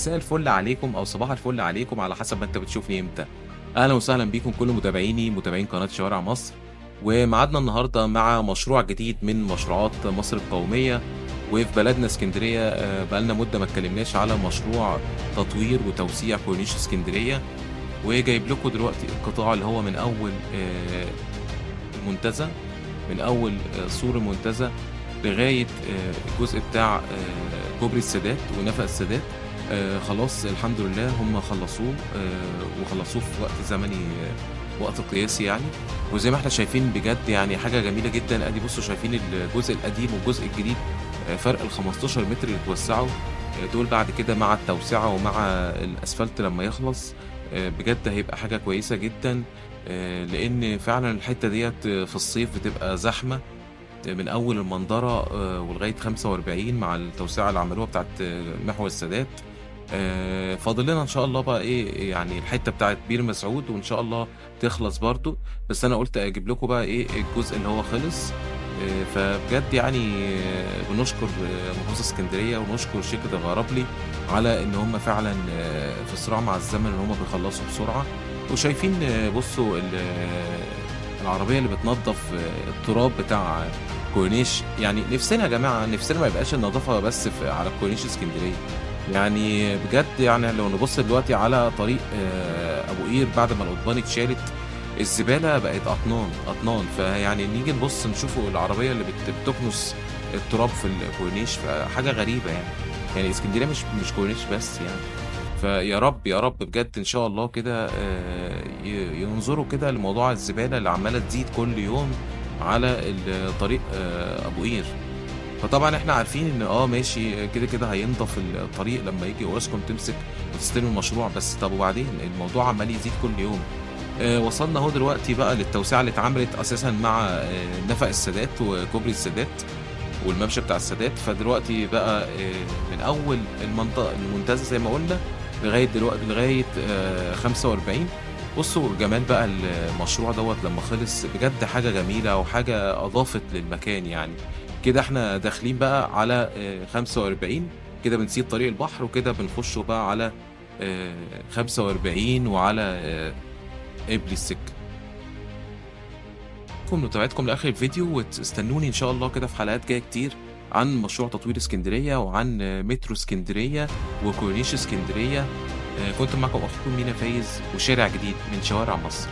مساء الفل عليكم أو صباح الفل عليكم على حسب ما أنت بتشوفني إمتى. أهلا وسهلا بيكم كل متابعين قناة شوارع مصر، وميعادنا النهارده مع مشروع جديد من مشروعات مصر القومية. وفي بلدنا اسكندرية بقالنا مدة ما اتكلمناش على مشروع تطوير وتوسيع كورنيش اسكندرية، وجايب لكم دلوقتي القطاع اللي هو من أول المنتزه، من أول سور المنتزه لغاية الجزء بتاع كوبري السادات ونفق السادات. خلاص الحمد لله هم خلصوه، وخلصوه في وقت زمني، وقت قياسي يعني. وزي ما احنا شايفين بجد يعني حاجة جميلة جدا. ادي بصوا شايفين الجزء القديم والجزء الجديد، فرق ال 15 متر اللي اتوسعوا دول بعد كده مع التوسعة ومع الاسفلت لما يخلص. بجد هيبقى حاجة كويسة جدا، لان فعلا الحتة ديت في الصيف بتبقى زحمة من أول المنظرة ولغاية 45 مع التوسعة اللي عملوها بتاعة محور السادات. فاضل لنا إن شاء الله بقى إيه يعني الحتة بتاعة بير مسعود، وإن شاء الله تخلص برضو. بس أنا قلت أجيب لكم بقى إيه الجزء اللي هو خلص. فبجد يعني بنشكر محافظة اسكندرية ونشكر شركة الغرابلي على إن هم فعلا في صراع مع الزمن إن هم بيخلصوا بسرعة. وشايفين بصوا العربية اللي بتنظف التراب بتاع كورنيش. يعني نفسنا يا جماعة، نفسنا ما يبقاش النظافة بس على كورنيش اسكندرية. يعني بجد يعني لو نبص دلوقتي على طريق أبو قير بعد ما القضبان اتشالت، الزبالة بقت أطنان أطنان. فيعني نيجي نبص نشوفوا العربية اللي بتكنس التراب في الكورنيش، فحاجة غريبة يعني. يعني اسكندرية مش كورنيش بس يعني. فيا رب يا رب بجد ان شاء الله كده ينظروا كده لموضوع الزبالة اللي عمالة تزيد كل يوم على الطريق ابو قير. فطبعا احنا عارفين ان ماشي كده كده هينضف الطريق لما يجي اوراسكوم تمسك وتستلم المشروع، بس طب وبعدين الموضوع عمال يزيد كل يوم. وصلنا اهو دلوقتي بقى للتوسعة اللي اتعملت اساسا مع نفق السادات وكوبري السادات والممشى بتاع السادات. فدلوقتي بقى من اول المنطقة المنتزه زي ما قلنا لغاية دلوقتي لغاية 45. بصوا جمال بقى المشروع دوت لما خلص، بجد حاجة جميلة وحاجة أضافت للمكان يعني. كده احنا داخلين بقى على 45، كده بنسيب طريق البحر وكده بنخشوا بقى على 45 وعلى قبل السكة. متابعتكم لاخر الفيديو، واستنوني ان شاء الله كده في حلقات جايه كتير عن مشروع تطوير اسكندريه وعن مترو اسكندريه وكورنيش اسكندريه. كنت معكم اخوكم مينا فايز، وشارع جديد من شوارع مصر.